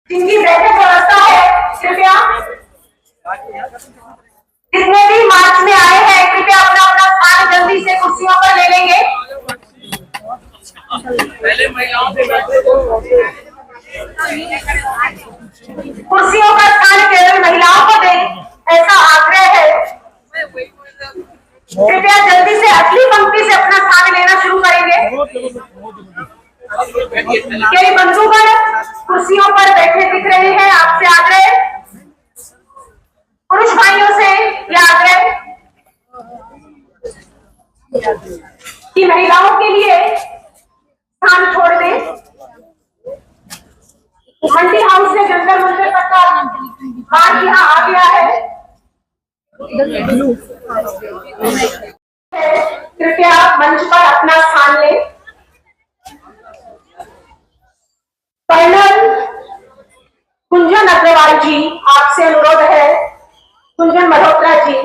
जिनकी बैठक व्यवस्था है, कृपया जितने भी मार्च में आए हैं कृपया अपना अपना स्थान जल्दी से कुर्सियों पर ले लेंगे। पहले महिलाओं से कुर्सियों का स्थान केवल महिलाओं को दे, ऐसा आग्रह है। कृपया जल्दी से अगली पंक्ति से अपना स्थान लेना शुरू करेंगे। कई बंधुगण कुर्सियों पर बैठे दिख रहे हैं, आपसे आग्रह, पुरुष भाइयों से यह आग्रह कि महिलाओं के लिए स्थान छोड़ दें। मंडी हाउस से जंतर मंतर तक का मार्ग यहाँ आ गया है। कृपया मंच पर अपना स्थान लें। कर्नल कुंजन अग्रवाल जी, आपसे अनुरोध है। कुंजन मल्होत्रा जी,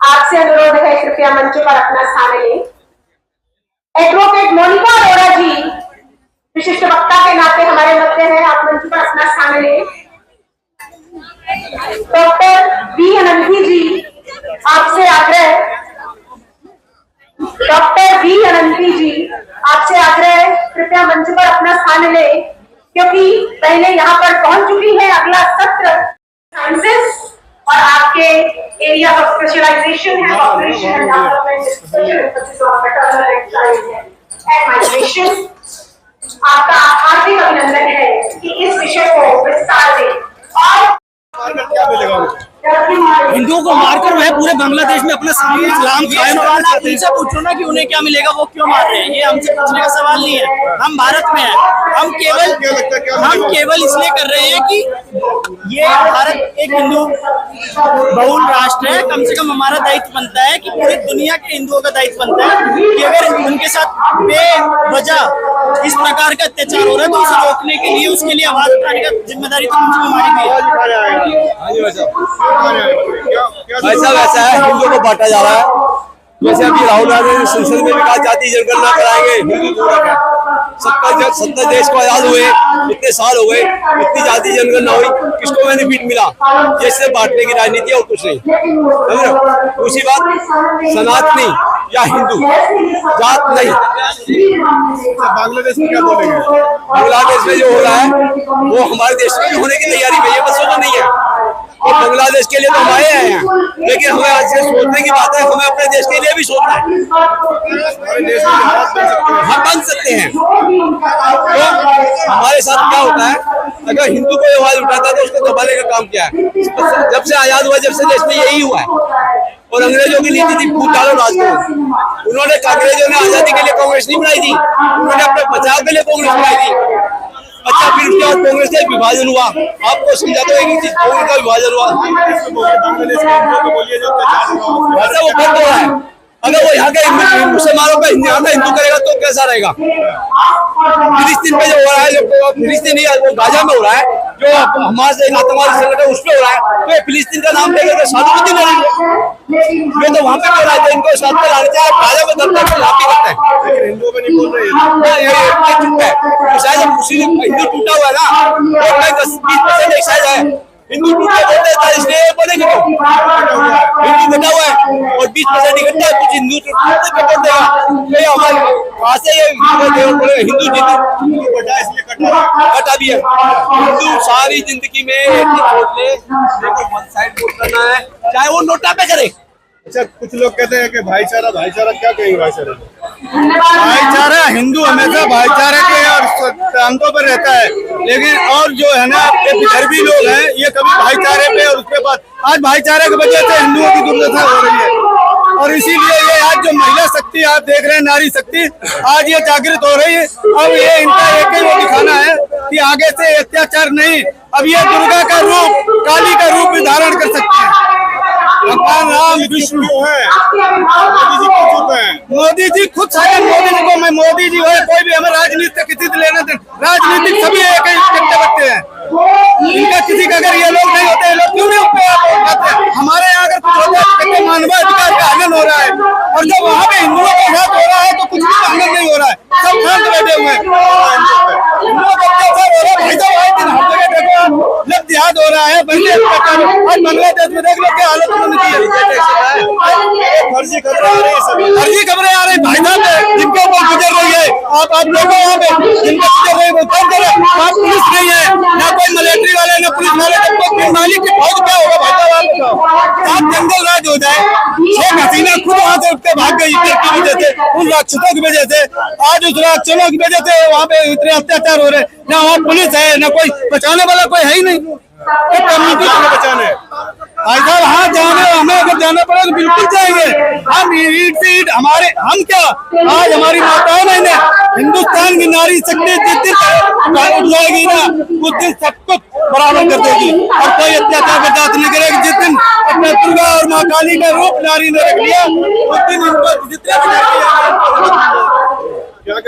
आपसे अनुरोध है, कृपया मंच पर अपना स्थान लें। एडवोकेट मोनिका अरोड़ा जी, विशिष्ट वक्ता के नाते हमारे मध्य हैं, आप मंच पर अपना स्थान लें। डॉक्टर वी अनंती जी, आपसे आग्रह। डॉक्टर वी अनंती जी, आपसे आग्रह, कृपया मंच पर अपना स्थान लें, क्योंकि पहले यहाँ पर पहुंच चुकी है। अगला सत्र साइंसेस और आपके एरिया ऑफ स्पेशलाइजेशन है, ऑपरेशन एंड डेवलपमेंट। आपका हार्दिक अभिनंदन है कि इस विषय को विस्तार दें और हिंदुओं को मारकर वह पूरे बांग्लादेश में अपना सामूहिक इस्लाम कायम करना चाहते हैं। इनसे पूछो ना कि उन्हें क्या मिलेगा, वो क्यों मार रहे हैं। ये हमसे पूछने का सवाल नहीं है। हम भारत में हैं, हम केवल इसलिए कर रहे हैं कि ये भारत एक हिंदू बहुल राष्ट्र है। कम से कम हमारा दायित्व बनता है कि पूरी दुनिया के हिंदुओं का दायित्व बनता है कि अगर उनके साथ बेवजह इस प्रकार का अत्याचार हो रहा है तो उसे रोकने के लिए, उसके लिए आवाज उठाने का जिम्मेदारी तो कम से कम हमारी है। ऐसा है, हिंदुओं को बांटा जा रहा है। जैसे अभी राहुल गांधी ने संसद में भी कहा जाति जनगणना कराएंगे, हिंदू पूरक है। 70 देश को आजाद हुए, इतने साल हो गए, इतनी जाति जनगणना हुई, किसको बेनिफिट मिला? जैसे बांटने की राजनीति और कुछ नहीं। दूसरी बात, सनातनी या हिंदू जात नहीं। बांग्लादेश में क्या बोलेंगे? बांग्लादेश में जो हो रहा है वो हमारे देश में होने की तैयारी में, ये बस सोचो नहीं है। और बांग्लादेश के लिए तो हम आए हैं, लेकिन हमें आज से सोचने की बात है, हमें अपने देश के लिए भी सोचना है। हम बन सकते हैं। तो हमारे साथ क्या होता है, अगर हिंदू को आवाज उठाता है तो उसको दबाने का काम क्या है? जब से आजाद हुआ, जब से देश में यही हुआ है। और अंग्रेजों की नीति थी फूट डालो राज को। उन्होंने, अंग्रेजों ने आजादी के लिए कांग्रेस नहीं बनाई थी, उन्होंने अपने बचाव के लिए कांग्रेस बनाई थी। अच्छा, फिर उसके बाद कांग्रेस का विभाजन हुआ। आपको समझा दो एक चीज, कांग्रेस का विभाजन हुआ, ऐसा वो बंद हो रहा है। अगर वो यहाँ के मुसलमानों का यहाँ का हिंदू करेगा तो कैसा रहेगा? फिलिस्तीन पे जो हो रहा है, जो फिलिस्तीन नहीं, वो गाजा में हो रहा है, जो हमास आतंकवादी संगठन उस पे हो रहा है, तो फिलिस्तीन का नाम लेकर के शादी ये तो वहाँ पे हो रहा है। तो इनको साथ में लाने चाहिए, गाजा में दबता है, लापी करते हैं। हिंदुओं में नहीं बोल रहे हैं। शायद मुस्लिम हिंदू टूटा हुआ है ना, 10-20% ईसाई है। हिंदू टूटा बोलते हैं इसलिए बोलेंगे तो हिंदू बना हुआ है और 20% इकट्ठा है, कुछ हिंदू कट देगा। ये हमारे वहां से ये हिंदू कटा भी है। हिंदू सारी जिंदगी में एक ही सोच ले, वन साइड वोट करना है, चाहे वो नोटा पे करे। अच्छा, कुछ लोग कहते हैं कि भाईचारा क्या कहेंगे? भाईचारा हिंदू हमेशा भाईचारे के और सिद्धांतों पर रहता है, लेकिन और जो है ना विदर्भी लोग हैं, ये कभी भाईचारे पे और उसके बाद आज भाईचारे की वजह से हिंदुओं की दुर्दशा हो रही है। और इसीलिए ये आज जो महिला शक्ति आप देख रहे हैं, नारी शक्ति, आज ये जागृत हो रही है। अब ये इनका एक ही वो दिखाना है कि आगे से अत्याचार नहीं, अब ये दुर्गा का रूप, काली का रूप भी धारण कर सकते हैं। भगवान राम विष्णु है। मोदी जी खुद शायद मोदी जी को, मैं मोदी जी है कोई भी, हमें राजनीति से किसी से लेना देना, राजनीतिक सभी एक ही इकट्ठे बैठते हैं। इनका किसी का अगर ये लोग नहीं होते, लोग क्यों नहीं उठते? हमारे यहाँ अगर कुछ होता है तो मानवाधिकार का हनन हो रहा है, और जब वहाँ पे हिंदुओं के साथ हो रहा है तो कुछ भी हनन नहीं हो रहा है, सब शांत बैठे हुए हैं। हिंदुओं को अत्याचार हो रहा है, भाई साहब हर जगह देखो रहा है पहले और बांग्लादेश में देख लो क्या हालत उन्होंने की है। फर्जी खबरें आ रही है, सभी फर्जी खबरें आ रही है भाई साहब, जिनके ऊपर गुजर रही है। आप देखो यहाँ पे जिनके गुजर रही है वो कौन करे? आप पुलिस नहीं है, ना कोई मिलिट्री वाले, ना पुलिस वाले, तो मालिक की फौज क्या होगा भाई साहब? आप बताओ। आप जंगल राज हो जाए, शेख हसीना खुद वहाँ से उठ के भाग गई की वजह से, उन राक्षसों की वजह से। आज उस राक्षसों की वजह से वहाँ पे इतने अत्याचार हो रहे, ना वहाँ पुलिस है, ना कोई बचाने वाला कोई है ही नहीं। कम्युनिटी को बचाने भाई साहब, हाँ जाने, हमें अगर जाना पड़े तो बिल्कुल जाएंगे। हम ईट से ईट हमारे, हम क्या आज हमारी माताएं बहनें, हिंदुस्तान की नारी शक्ति जिस दिन उठ जाएगी ना, उस दिन सब कुछ बराबर कर देगी और कोई अत्याचार बर्दाश्त नहीं करेगी। जिस दिन अपने दुर्गा और माँ काली का रूप नारी ने रख लिया, उस दिन इनको जितने क्या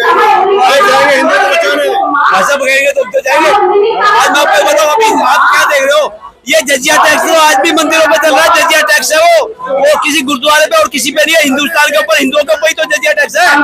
जाएंगे हिंदू को बचाने, भाषा पकड़ेंगे तो जाएंगे। आज मैं आपको बताऊं, अभी आप क्या देख रहे हो, ये जजिया टैक्स तो आज भी मंदिरों पे चल रहा है। जजिया टैक्स है वो किसी गुरुद्वारे पे और किसी पे नहीं है। हिंदुस्तान के ऊपर हिंदुओं के ऊपर ही तो जजिया टैक्स है। आज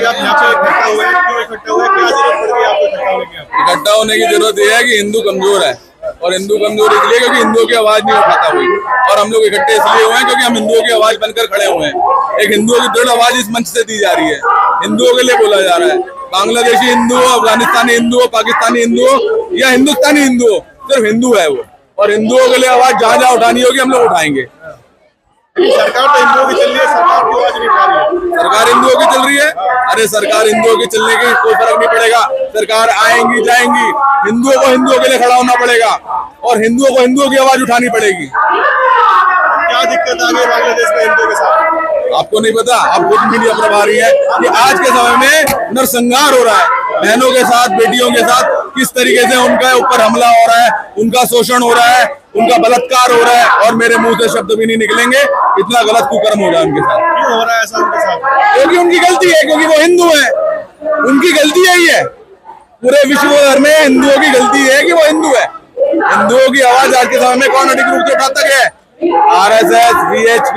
आप यहाँ पे इकट्ठा हुए हैं, क्यों इकट्ठा हुए, क्या जरूरत पड़ गई आपको इकट्ठा होने की? इकट्ठा होने की जरूरत यह है कि हिंदू कमजोर है, और हिंदू कमजोर इसलिए क्योंकि हिंदुओं की आवाज नहीं उठाता हुई, और हम लोग इकट्ठे इसलिए हुए हैं क्योंकि हम हिंदुओं की आवाज बनकर खड़े हुए हैं। एक हिंदुओं की दृढ़ आवाज इस मंच से दी जा रही है, हिंदुओं के लिए बोला जा रहा है। बांग्लादेशी हिंदू हो, अफगानिस्तानी हिंदू हो, पाकिस्तानी हिंदू हो या हिंदुस्तानी हिंदू हो, सिर्फ हिंदू है वो, और हिंदुओं के लिए आवाज जहाँ जहाँ उठानी होगी हम लोग उठाएंगे। सरकार तो हिंदुओं की चल रही है, सरकार की आवाज नहीं उठा रही है। सरकार हिंदुओं की चल रही है, अरे सरकार हिंदुओं की चलने की कोई फर्क नहीं पड़ेगा। सरकार आएंगी जाएंगी, हिंदुओं को हिंदुओं के लिए खड़ा होना पड़ेगा और हिंदुओं को हिंदुओं की आवाज उठानी पड़ेगी। क्या दिक्कत आ गई बांग्लादेश में हिंदुओं के साथ? आपको नहीं पता, आप खुद मीडिया प्रभारी है कि आज के समय में नरसंहार हो रहा है, बहनों के साथ, बेटियों के साथ किस तरीके से उनके ऊपर हमला हो रहा है, उनका शोषण हो रहा है, उनका बलात्कार हो रहा है, और मेरे मुंह से शब्द भी नहीं निकलेंगे, इतना गलत कुकर्म हो रहा है उनके साथ। क्यों हो रहा है ऐसा उनके साथ? क्योंकि उनकी गलती है, क्योंकि वो हिंदू है, उनकी गलती यही है। पूरे विश्व भर में हिंदुओं की गलती है कि वो हिंदू है। हिंदुओं की आवाज आज के समय में कौन अधिक रूप से उठाता है? RSS, VHP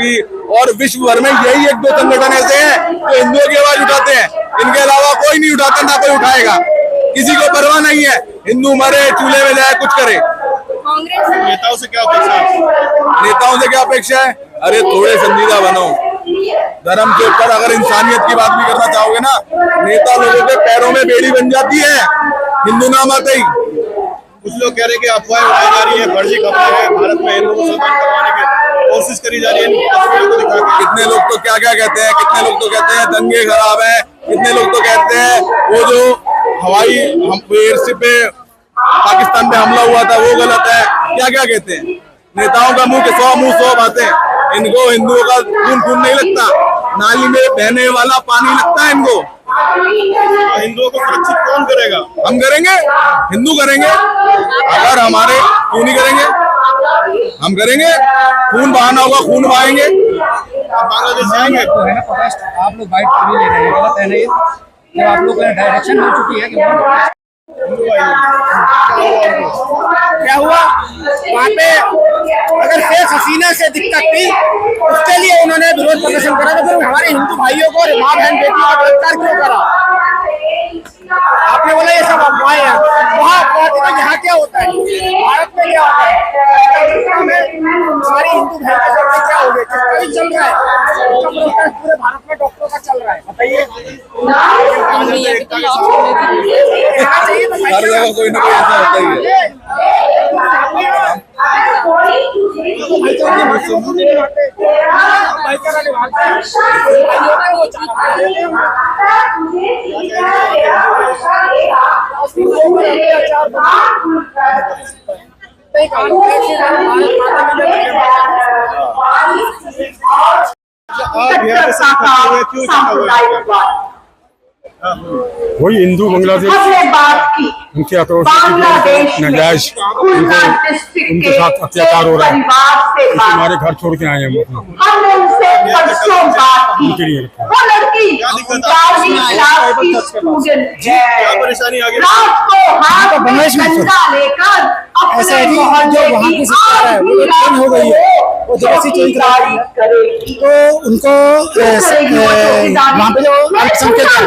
और विश्व भर में यही एक दो संगठन ऐसे हैं जो हिंदुओं की आवाज उठाते हैं। इनके अलावा कोई नहीं उठाता, ना कोई उठाएगा, किसी को परवाह नहीं है। हिंदू मरे, चूल्हे में जाए, कुछ करे। नेताओं से क्या अपेक्षा है? नेताओं से क्या अपेक्षा है? अरे थोड़े संजीदा बनो, धर्म के ऊपर अगर इंसानियत की बात भी करना चाहोगे ना, नेता लोगों के पैरों में बेड़ी बन जाती है हिंदू नाम आते ही। कुछ लोग कह रहे हैं कि अफवाहें उड़ाई जा रही है, फर्जी खबरें हैं, भारत में हिंदू मुसलमान करवाने की कोशिश करी जा रही है तस्वीरों को दिखा के। कितने लोग तो क्या क्या कहते हैं, कितने लोग तो कहते हैं दंगे खराब है, कितने लोग तो कहते हैं वो जो हवाई एयरशिप पे पाकिस्तान पे हमला हुआ था वो गलत है, क्या क्या कहते हैं। नेताओं का मुंह के 100 बातें। इनको हिंदुओं का खून नहीं लगता, नाली में बहने वाला पानी लगता है इनको। हिंदुओं को सुरक्षित कौन करेगा? हम करेंगे, हिंदू करेंगे। अगर हमारे क्यों नहीं करेंगे, हम करेंगे। खून बहाना होगा, खून बहाएंगे। आप बांग्लादेश जाएंगे? तो है ना प्रोटेस्ट, आप लोग वाइट क्यों ले रहे हैं? गलत है ना ये? जब आप लोग का डायरेक्शन मिल चुकी है कि क्या हुआ वहाँ पे? अगर शेख हसीना से दिक्कत थी उसके लिए उन्होंने विरोध प्रदर्शन करा, तो फिर हमारे हिंदू भाइयों को और माँ बहन बेटियों का बलात्कार क्यों करा? आपने बोला ये सब अफवाहें हैं, वहाँ तो यहाँ क्या होता है, भारत में क्या होता है? हमारी हिंदू बहन के साथ क्या हो गया? किसका चल रहा है पूरे भारत में, डॉक्टरों का चल रहा है, बताइए। हर जगह कोई ना कोई ऐसा होता ही है। वही हिंदू बांग्लादेश उनके नाजायज उनके साथ अत्याचार हो रहा है, हमारे घर छोड़ के आए हैं उनके लिए। क्या परेशानी आ गई? ऐसा है कि जो वहाँ की सरकार है वो चेंज हो गई है, वो जैसी चेंज करा रही है तो उनको वहाँ पे जो अल्पसंख्यक है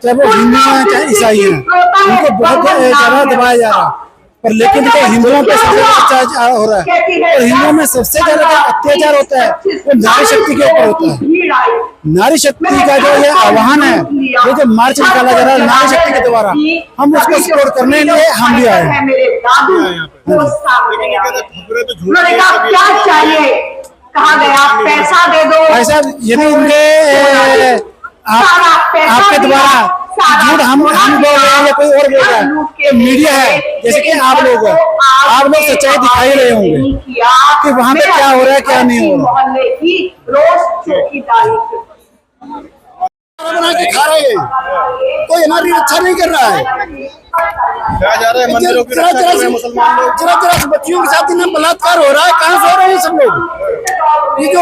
चाहे वो हिंदू हैं चाहे ईसाई हैं, उनको बहुत ज्यादा दबाया जा रहा है। पर लेकिन देखो हिंदुओं पे सबसे ज्यादा अत्याचार हो रहा है, और हिंदुओं में सबसे ज्यादा अत्याचार होता है वो नारी शक्ति के ऊपर होता है। नारी शक्ति का जो ये आह्वान है, ये जो मार्च निकाला जा रहा है नारी शक्ति के द्वारा, हम उसको सपोर्ट करने के लिए हम भी आए हैं। उन्होंने कहा क्या चाहिए, कहा गया पैसा दे दो। ऐसा यदि उनके आपके द्वारा झूठ हम बोल रहे हैं या कोई और बोल रहा है, तो मीडिया है जैसे कि आप लोग सच्चाई दिखाई रहे होंगे कि वहाँ पे क्या हो रहा है क्या नहीं हो रहा। मोहल्ले की रोज चौकीदारी बना के खा रहे हैं, कोई हमारी रक्षा नहीं कर रहा है। जरा बच्चियों के साथ इन्हें बलात्कार हो रहा है, कहाँ से हो रहे हैं सब लोग। ये जो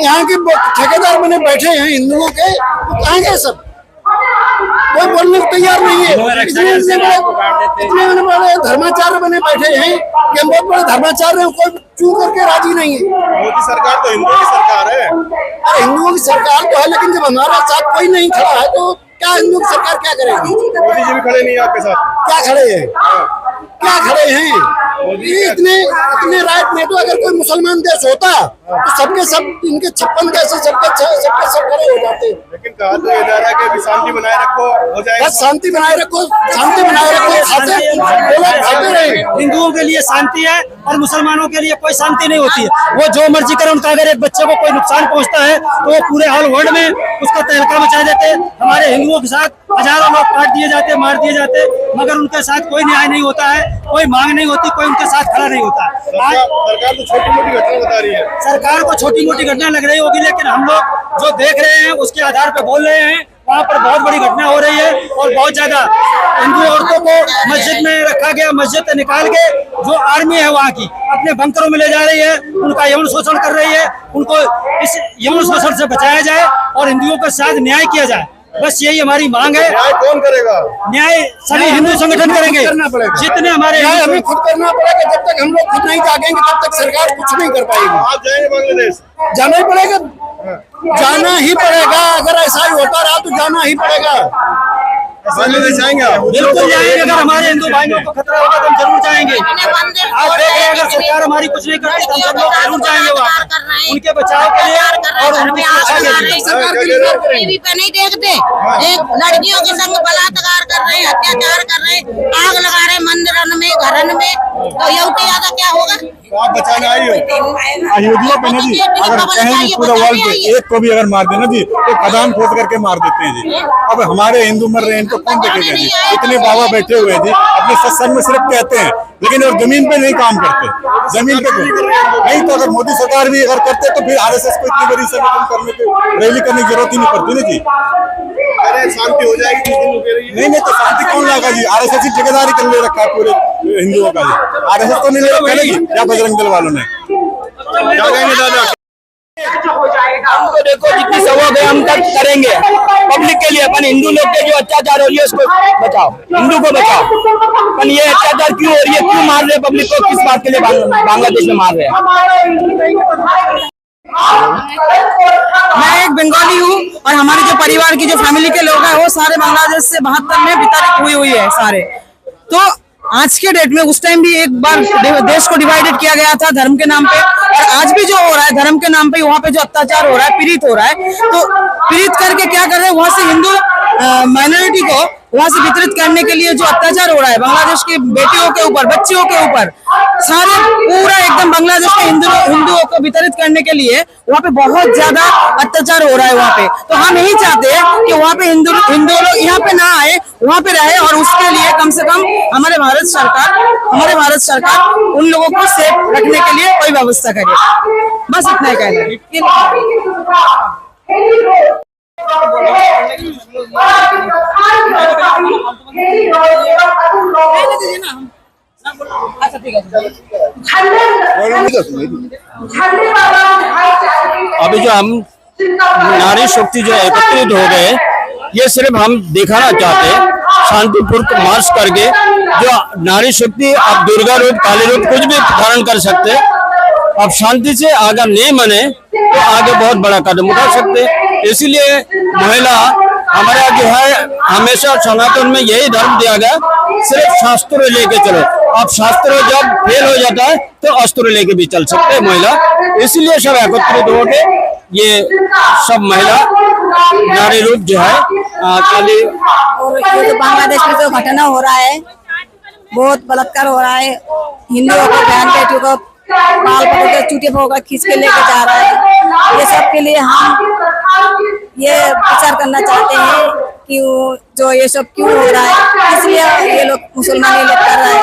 यहाँ के ठेकेदार बने बैठे हैं हिंदुओं के, वो कहाँ गए सब, कोई बोलने को तैयार नहीं है। इतने बड़े धर्माचार्य बने बैठे हैं कि हम बहुत बड़े धर्माचार्य हैं, कोई चू करके राजी नहीं है। मोदी सरकार तो हिंदुओं की सरकार है। अरे हिंदुओं की सरकार तो है, लेकिन जब हमारे साथ कोई नहीं खड़ा है तो क्या हिंदुओं की सरकार क्या करेगी। मोदी जी भी खड़े नहीं है आपके साथ। क्या खड़े हैं, क्या खड़े हैं। ये इतने राइट में तो अगर कोई मुसलमान देश होता तो सबके सब इनके 56 देश सबके सब खड़े हो जाते। लेकिन कहा तो ये जा रहा है कि अभी शांति बनाए रखो, हो जाएगा। बस शांति बनाए रखो, शांति बनाए रखो, खाते रहे। हिंदुओं के लिए शांति है और मुसलमानों के लिए कोई शांति नहीं होती है। वो जो मर्जी करे, उनका अगर एक बच्चे को कोई नुकसान पहुंचता है तो वो पूरे ऑल वर्ल्ड में उसका तहलका मचा देते। हमारे हिंदुओं के साथ हजारों लोग काट दिए जाते, मार दिए जाते, मगर उनके साथ कोई न्याय नहीं होता है, कोई मांग नहीं होती, कोई उनके साथ खड़ा नहीं होता। सरकार तो छोटी मोटी घटना बता रही है। सरकार को छोटी मोटी घटना लग रही होगी, लेकिन हम लोग जो देख रहे हैं उसके आधार पर बोल रहे हैं। वहाँ पर बहुत बड़ी घटना हो रही है और बहुत ज्यादा हिंदू औरतों को मस्जिद में रखा गया, मस्जिद से निकाल के जो आर्मी है वहाँ की अपने बंकरों में ले जा रही है, उनका यौन शोषण कर रही है। उनको इस यौन शोषण से बचाया जाए और हिंदुओं के साथ न्याय किया जाए, बस यही हमारी मांग है। न्याय कौन करेगा? न्याय सभी हिंदू संगठन करेंगे, जितने हमारे न्याय हमें खुद करना पड़ेगा। जब तक हम लोग खुद नहीं जागेंगे तब तक सरकार कुछ नहीं कर पाएगी। आप जाएंगे बांग्लादेश? जाना ही पड़ेगा, जाना ही पड़ेगा। अगर ऐसा ही होता रहा तो जाना ही पड़ेगा। बांग्लादेश जाएंगे आप? बिल्कुल जाएंगे। अगर हमारे हिंदू भाइयों को खतरा होगा तो हम जरूर जाएंगे। आप देख रहे हैं अगर सरकार हमारी कुछ नहीं करती तो हम सब लोग जरूर जाएंगे वहाँ पर उनके बचाव के लिए और उनकी सुरक्षा के लिए। टीवी पे नहीं देखते, एक लड़कियों के संग बलात्कार कर रहे हैं, अत्याचार कर रहे हैं, आग लगा रहे हैं मंदिरों में, घरन में, तो ये उठे ज्यादा क्या होगा। आप बचाने आई हो? अयोध्या पे ना जी, अगर कहें कि पूरा वर्ल्ड पे एक को भी अगर मार देना जी तो खदान खोद करके मार देते हैं जी। अब हमारे हिंदू मर रहे हैं, इनको कौन देखेगा जी। इतने बाबा बैठे हुए हैं जी, अपने सत्संग में सिर्फ कहते हैं, लेकिन और जमीन पे नहीं काम करते। जमीन पे नहीं तो अगर मोदी सरकार भी अगर करते तो फिर आरएसएस को इतनी बड़ी संगठन करने की रैली करने की जरूरत ही नहीं पड़ती ना जी। अरे शांति हो जाएगी, नहीं तो शांति कौन लाएगा जी। आरएसएस की ठेकेदारी कर ले रखा है पूरे हिंदुओं का जी। आरएसएस तो नहीं ले रखा है जी, या बजरंग दल वालों ने। क्या कहेंगे दादा? हमको देखो जितनी सवक है हम तक करेंगे पब्लिक के लिए। अपन हिंदू लोग के जो अत्याचार हो रही है उसको बचाओ, हिंदू को बचाओ। अपन ये अत्याचार क्यों हो रही है, क्यों मार रहे हैं पब्लिक को, किस बात के लिए बांग्लादेश में मार रहे हैं। मैं एक बंगाली हूँ और हमारे जो परिवार की जो फैमिली के लोग हैं वो सारे बांग्लादेश से 72 में विताड़ित हुई है सारे। तो आज के डेट में उस टाइम भी एक बार देश को डिवाइडेड किया गया था धर्म के नाम पे, और आज भी जो हो रहा है धर्म के नाम पे वहाँ पे जो अत्याचार हो रहा है, पीड़ित हो रहा है, तो पीड़ित करके क्या कर रहे हैं वहाँ से हिंदू माइनॉरिटी को वहाँ से वितरित करने के लिए जो अत्याचार हो रहा है बांग्लादेश की बेटियों के ऊपर, बच्चियों के ऊपर, सारे पूरा एकदम बांग्लादेश के हिंदुओं को वितरित करने के लिए वहाँ पे बहुत ज्यादा अत्याचार हो रहा है वहाँ पे। तो हम यही चाहते हैं कि वहाँ पे हिंदू लोग यहाँ पे ना आए, वहाँ पे रहे, और उसके लिए कम से कम हमारे भारत सरकार उन लोगों को सेफ रखने के लिए कोई व्यवस्था करे। बस इतना ही कहना है। अभी जो हम नारी शक्ति जो एकत्रित हो गए, ये सिर्फ हम दिखाना चाहते हैं शांतिपूर्ण मार्च करके जो नारी शक्ति अब दुर्गा रूप, काली रूप कुछ भी धारण कर सकते हैं। अब शांति से अगर नहीं माने तो आगे बहुत बड़ा कदम उठा सकते हैं। इसीलिए महिला हमारा जो है हमेशा सनातन में यही धर्म दिया गया, सिर्फ शास्त्र लेके चलो। अब शास्त्र जब फेल हो जाता है तो अस्त्र लेके भी चल सकते हैं महिला, इसलिए सब एकत्रित होके ये सब महिला नारी रूप जो है काली। और ये जो बांग्लादेश में जो घटना हो रहा है, बहुत बलात्कार हो रहा है, हिंदुओं को बहन बेटियों को बाल पकड़ के चूटे पकड़ खींच के लेके जा रहा है। ये सब के लिए हम ये विचार करना चाहते हैं कि जो ये सब क्यों हो रहा है, इसलिए ये लोग मुसलमान ये लोग कर रहा है,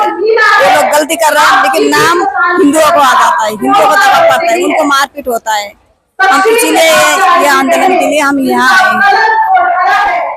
ये लोग गलती कर रहा है, लेकिन नाम हिंदुओं को आ जाता है, हिंदुओं को दबाव पड़ता है, उनको मारपीट होता है। हम इसीलिए ये आंदोलन के लिए हम यहाँ आए हैं।